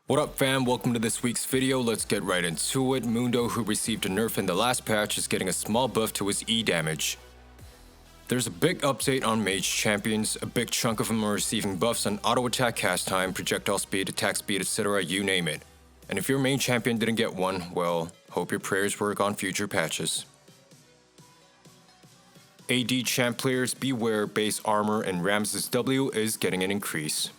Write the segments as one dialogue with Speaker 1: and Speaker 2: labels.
Speaker 1: What up fam, welcome to this week's video. Let's get right into it. Mundo, who received a nerf in the last patch, is getting a small buff to his E damage. There's a big update on mage champions. A big chunk of them are receiving buffs on auto attack, cast time, projectile speed, attack speed, etc. you name it. And if your main champion didn't get one, well, hope your prayers work on future patches. AD champ players beware, base armor and Ramses W is getting an increase.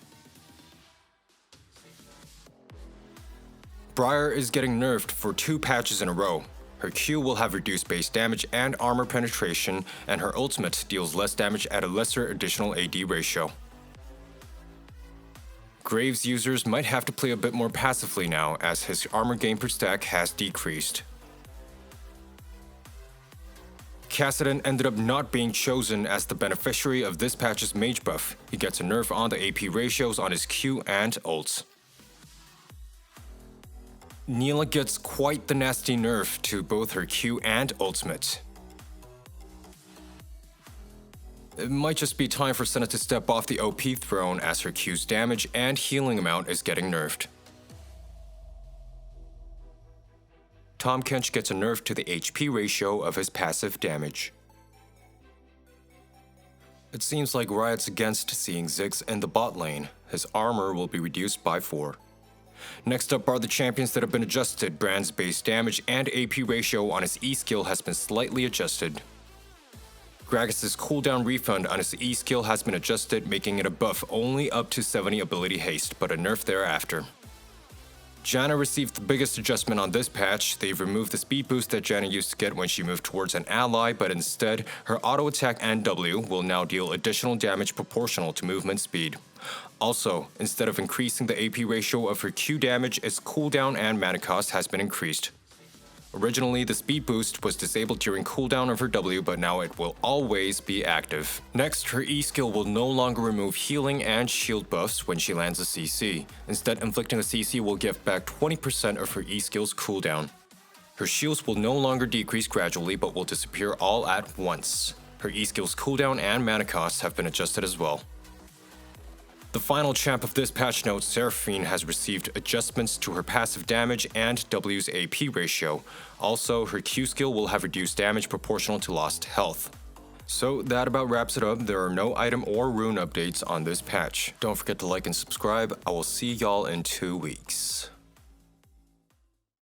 Speaker 1: Briar is getting nerfed for 2 patches in a row. Her Q will have reduced base damage and armor penetration, and her ultimate deals less damage at a lesser additional AD ratio. Graves users might have to play a bit more passively now, as his armor gain per stack has decreased. Kassadin ended up not being chosen as the beneficiary of this patch's mage buff. He gets a nerf on the AP ratios on his Q and ults. Neela gets quite the nasty nerf to both her Q and ultimate. It might just be time for Senna to step off the OP throne as her Q's damage and healing amount is getting nerfed. Tahm Kench gets a nerf to the HP ratio of his passive damage. It seems like Riot's against seeing Ziggs in the bot lane. His armor will be reduced by 4. Next up are the champions that have been adjusted. Brand's base damage and AP ratio on his E skill has been slightly adjusted. Gragas' cooldown refund on his E skill has been adjusted, making it a buff only up to 70 ability haste, but a nerf thereafter. Janna received the biggest adjustment on this patch. They've removed the speed boost that Janna used to get when she moved towards an ally, but instead, her auto attack and W will now deal additional damage proportional to movement speed. Also, instead of increasing the AP ratio of her Q damage, its cooldown and mana cost has been increased. Originally, the speed boost was disabled during cooldown of her W, but now it will always be active. Next, her E skill will no longer remove healing and shield buffs when she lands a CC. Instead, inflicting a CC will give back 20% of her E skill's cooldown. Her shields will no longer decrease gradually, but will disappear all at once. Her E skill's cooldown and mana costs have been adjusted as well. The final champ of this patch note, Seraphine, has received adjustments to her passive damage and W's AP ratio. Also, her Q skill will have reduced damage proportional to lost health. So that about wraps it up. There are no item or rune updates on this patch. Don't forget to like and subscribe. I will see y'all in 2 weeks.